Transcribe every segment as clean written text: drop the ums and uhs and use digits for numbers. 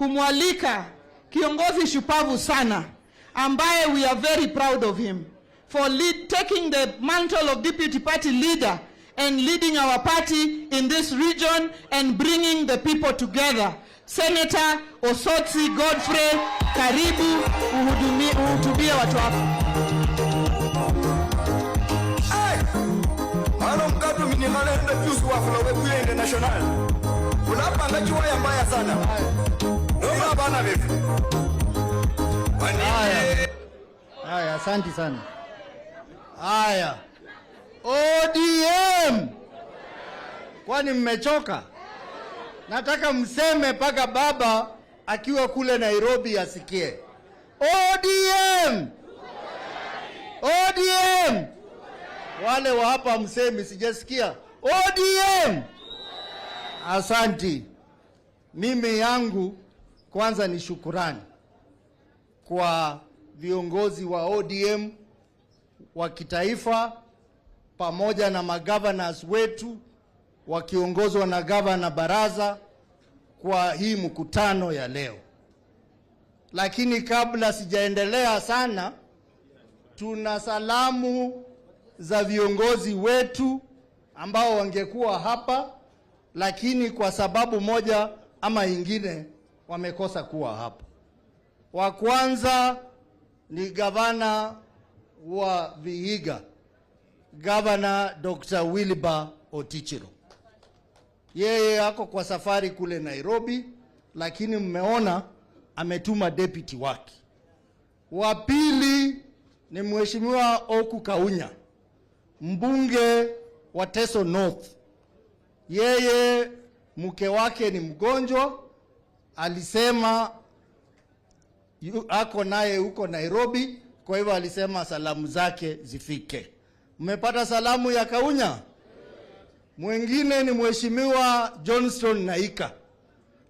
kumwalika kiongozi shupavu sana ambaye we are very proud of him for taking the mantle of deputy party leader and leading our party in this region and bringing the people together. Senator Osotsi Godfrey, karibu uhutubie watu hapa. Ano mkatu minimale enda piusu wafula wekuye international. Unapanga chiwaya mbaya sana. Noma bana vifu. Haya, asante sana. Haya. ODM. Kwani mmechoka? Nataka mseme paka baba akiwa kule Nairobi asikie. ODM. ODM. Wale wa hapa msemi sijasikia. ODM. Asanti. Mimi yangu kwanza ni shukurani kwa viongozi wa ODM wa kitaifa pamoja na magovernors wetu wakiongozwa na gavana Baraza kwa hii mkutano ya leo. Lakini kabla sijaendelea sana, tuna salamu za viongozi wetu ambao wangekuwa hapa lakini kwa sababu moja ama ingine wamekosa kuwa hapa. Wa kwanza ni gavana wa Vihiga, Gavana Dr. Wilbur Otichiro. Yeye ako kwa safari kule Nairobi, lakini mmeona ametuma deputy wake. Wa pili ni Mheshimiwa Oku Kaunya, mbunge wa Teso North. Yeye mke wake ni mgonjwa, alisema ako naye huko Nairobi, kwa hivyo alisema salamu zake zifike. Mmepata salamu ya Kaunya? Mwingine ni Mheshimiwa Johnston Naika,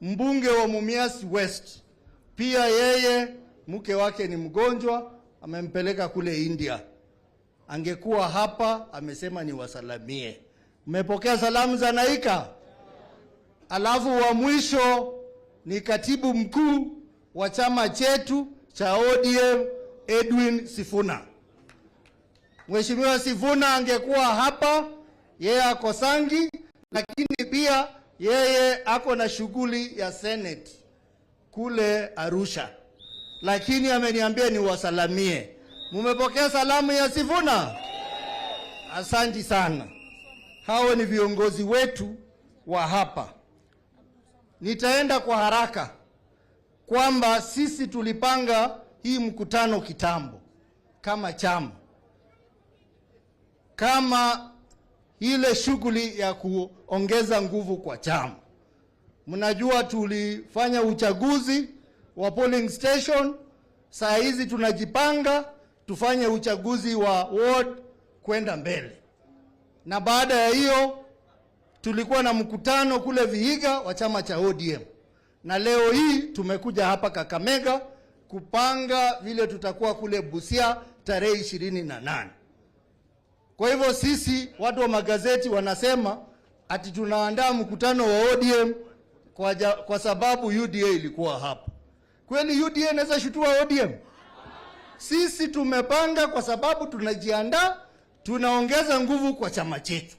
mbunge wa Mumias West. Pia yeye mke wake ni mgonjwa, amempeleka kule India. Angekuwa hapa, amesema ni wasalamie. Mmepokea salamu za Naika? Alafu wa mwisho ni katibu mkuu wa chama chetu cha ODM, Edwin Sifuna. Mheshimiwa Sifuna angekuwa hapa, yeye ako Sangi, lakini pia yeye ako na shughuli ya Senate kule Arusha. Lakini ameniambia ni wasalamie. Mumepokea salamu ya Sifuna? Asante sana. Hao ni viongozi wetu wa hapa. Nitaenda kwa haraka kwamba sisi tulipanga hii mkutano kitambo kama chama, kama ile shughuli ya kuongeza nguvu kwa chama. Mnajua tulifanya uchaguzi wa polling station, saa hizi tunajipanga tufanye uchaguzi wa ward kwenda mbele. Na baada ya hiyo tulikuwa na mkutano kule Vihiga wa chama cha ODM. Na leo hii tumekuja hapa Kakamega kupanga vile tutakuwa kule Busia tarehe 28. Kwa hivyo sisi watu wa magazeti wanasema ati tunaandaa mkutano wa ODM kwa sababu UDA ilikuwa hapa. Kweli UDA inaweza shutua ODM? Sisi tumepanga kwa sababu tunajiandaa, tunaongeza nguvu kwa chama chetu.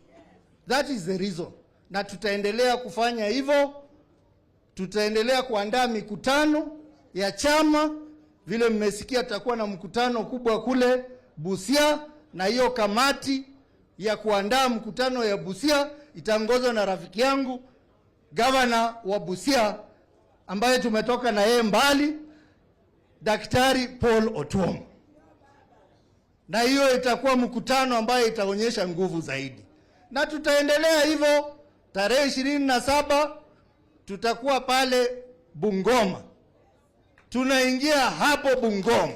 That is the reason. Na tutaendelea kufanya hivyo. Tutaendelea kuandaa mikutano ya chama. Vile mmesikia tutakuwa na mkutano kubwa kule Busia, na hiyo kamati ya kuandaa mkutano ya Busia itaongozwa na rafiki yangu gavana wa Busia ambaye tumetoka na yeye mbali, Daktari Paul Otuom. Na hiyo itakuwa mkutano ambayo itaonyesha nguvu zaidi. Na tutaendelea hivyo. Tarehe 27 tutakuwa pale Bungoma. Tunaingia hapo Bungoma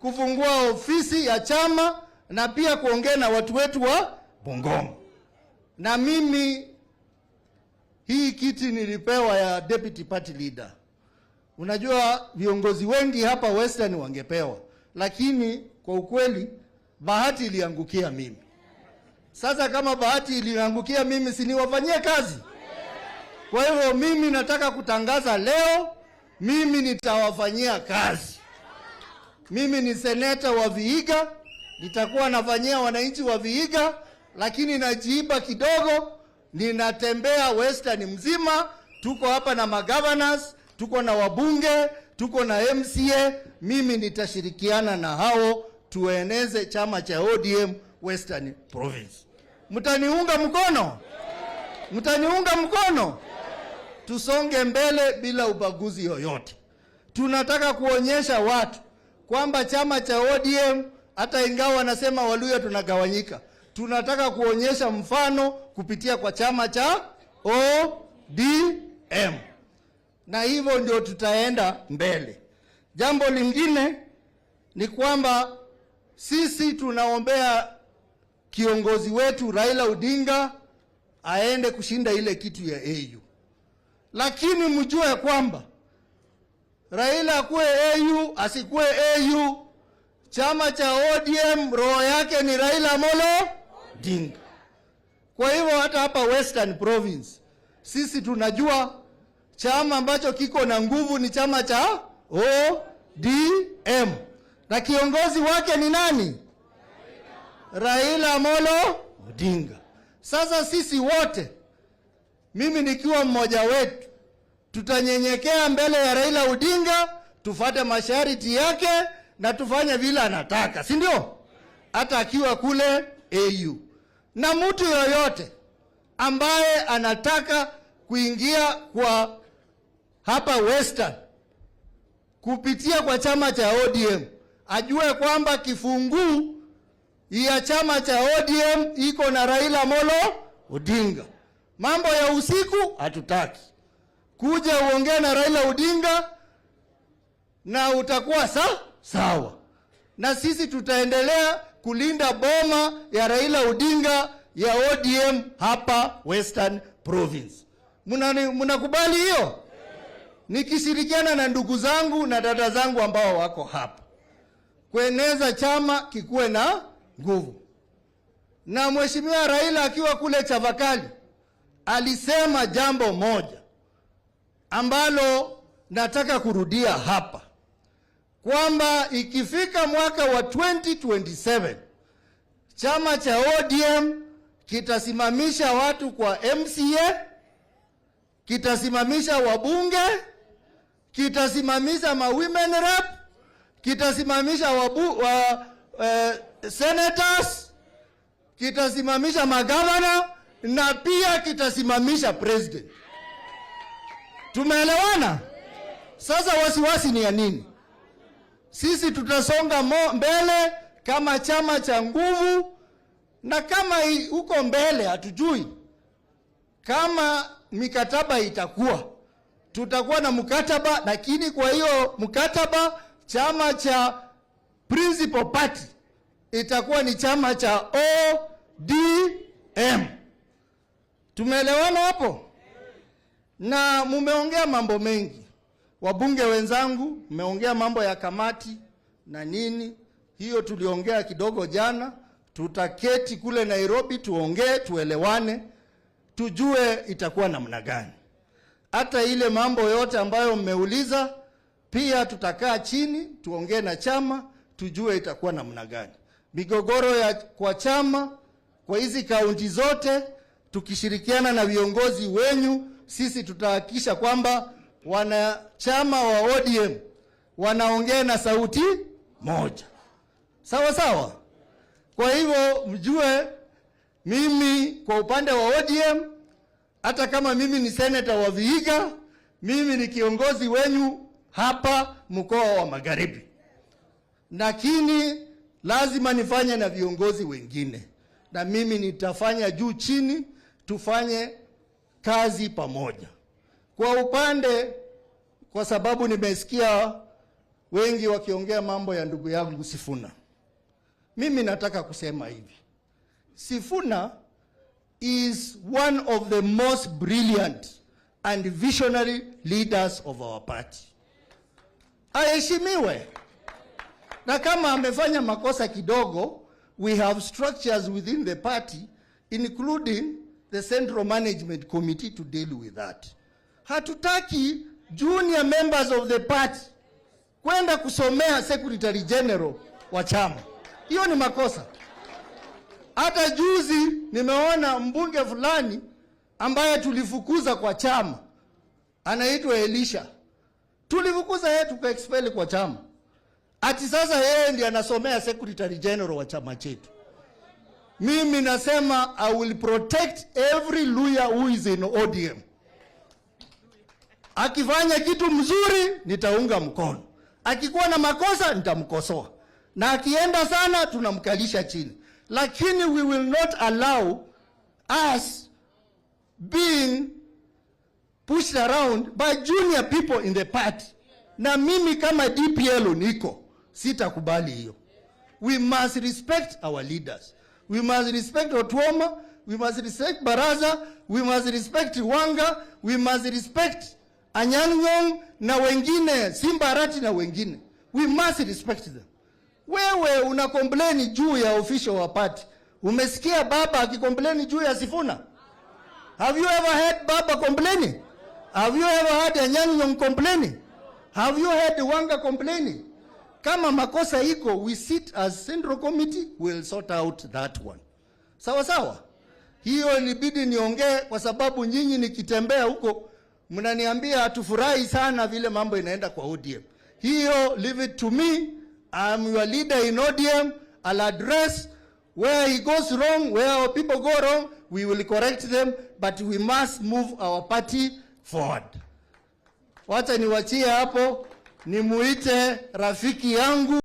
kufungua ofisi ya chama na pia kuongea na watu wetu wa Bungoma. Na mimi hii kiti nilipewa ya deputy party leader. Unajua viongozi wengi hapa Western wangepewa, lakini kwa ukweli bahati iliangukia mimi. Sasa kama bahati iliangukia mimi, si niwafanyie kazi? Kwa hivyo mimi nataka kutangaza leo, mimi nitawafanyia kazi. Mimi ni seneta wa Vihiga, nitakuwa nafanyia wananchi wa Vihiga, lakini najiiba kidogo, ninatembea Western mzima, tuko hapa na magovernors, tuko na wabunge, tuko na MCA, mimi nitashirikiana na hao tueneze chama cha ODM Western Province. Mtaniunga mkono? Mtaniunga mkono? Tusonge mbele bila ubaguzi yoyote. Tunataka kuonyesha watu kwamba chama cha ODM, hata ingawa wanasema Waluya tunagawanyika, tunataka kuonyesha mfano kupitia kwa chama cha ODM, na hivyo ndio tutaenda mbele. Jambo lingine ni kwamba sisi tunaombea kiongozi wetu Raila Odinga aende kushinda ile kitu ya AU, lakini mjue kwamba Raila akuwe AU asikuwe AU, chama cha ODM roho yake ni Raila Amolo Odinga. Kwa hivyo hata hapa Western Province sisi tunajua chama ambacho kiko na nguvu ni chama cha ODM, na kiongozi wake ni nani? Raila Amolo Odinga. Sasa sisi wote, mimi nikiwa mmoja wetu, tutanyenyekea mbele ya Raila Odinga, tufate masharti yake na tufanye vile anataka, si ndio? Hata akiwa kule AU. Na mtu yoyote ambaye anataka kuingia kwa hapa Western kupitia kwa chama cha ODM, ajue kwamba kifunguu ya chama cha ODM iko na Raila Amolo Odinga. Mambo ya usiku hatutaki. Kuja uongee na Raila Odinga na utakuwa sawa. Na sisi tutaendelea kulinda boma ya Raila Odinga ya ODM hapa Western Province. Mnakubali hiyo? Nikishirikiana na ndugu zangu na dada zangu ambao wako hapa, kueneza chama kikuwe na nguvu. Na Mheshimiwa Raila akiwa kule Chavakali alisema jambo moja ambalo nataka kurudia hapa, kwamba ikifika mwaka wa 2027 chama cha ODM kitasimamisha watu kwa MCA, kitasimamisha wabunge, kitasimamisha women rep, kitasimamisha senators, kitasimamisha magavana na pia kitasimamisha president. Tumeelewana? Sasa wasiwasi ni ya nini? Sisi tutasonga mbele kama chama cha nguvu, na kama huko mbele hatujui kama mikataba itakuwa, tutakuwa na mkataba, lakini kwa hiyo mkataba chama cha principal party itakuwa ni chama cha ODM. Tumeelewana hapo? Na mumeongea mambo mengi, wabunge wenzangu, mmeongea mambo ya kamati na nini. Hiyo tuliongea kidogo jana, tutaketi kule Nairobi tuongee, tuelewane, tujue itakuwa namna gani. Hata ile mambo yote ambayo mmeuliza pia tutakaa chini tuongee na chama, tujue itakuwa namna gani. Migogoro ya kwa chama kwa hizi kaunti zote, tukishirikiana na viongozi wenyu, sisi tutahakikisha kwamba wanachama wa ODM wanaongea na sauti moja. Sawa sawa? Kwa hivyo mjue, mimi kwa upande wa ODM, hata kama mimi ni seneta wa Vihiga, mimi ni kiongozi wenyu hapa mkoa wa Magharibi, lakini lazima nifanye na viongozi wengine, na mimi nitafanya juu chini, tufanye kazi pamoja. Kwa upande, kwa sababu nimesikia wengi wakiongea mambo ya ndugu yangu Sifuna, mimi nataka kusema hivi. Sifuna is one of the most brilliant and visionary leaders of our party. Aheshimiwe. Na kama amefanya makosa kidogo, we have structures within the party, including the Central Management Committee, to deal with that. Hatutaki junior members of the party kwenda kusomea secretary general wa chama. Hiyo ni makosa. Hata juzi nimeona mbunge fulani ambaye tulifukuza kwa chama, anaitwa Elisha. Tulifukuza yeye tukaexpel kwa chama. Ati sasa yeye ndiye anasomea secretary general wa chama chetu. Mimi nasema I will protect every Luhya who is in ODM. Akifanya kitu mzuri nitaunga mkono. Akikuwa na makosa nitamkosoa. Na akienda sana tunamkalisha chini. Lakini we will not allow us being pushed around by junior people in the party. Na mimi kama DPL niko sitakubali hiyo. We must respect our leaders. We must respect Otuoma, we must respect Baraza, we must respect Wanga, we must respect Anyang' Nyong'o na wengine, Simba Arati na wengine. We must respect them. Wewe una complain juu ya official wa party. Umesikia baba akicomplain juu ya Sifuna? Have you ever heard baba complaining? Have you ever heard Anyang' Nyong'o complaining? Have you heard Wanga complaining? Kama makosa iko, we sit as Central Committee, we'll sort out that one. Sawa sawa? Hiyo ilibidi niongee kwa sababu nyinyi nikitembea huko mnaniambia hatufurahi sana vile mambo inaenda kwa ODM. Hiyo leave it to me. I'm your leader in ODM. I'll address where he goes wrong, where our people go wrong, we will correct them, but we must move our party forward. Wacha niwachie hapo, nimuite rafiki yangu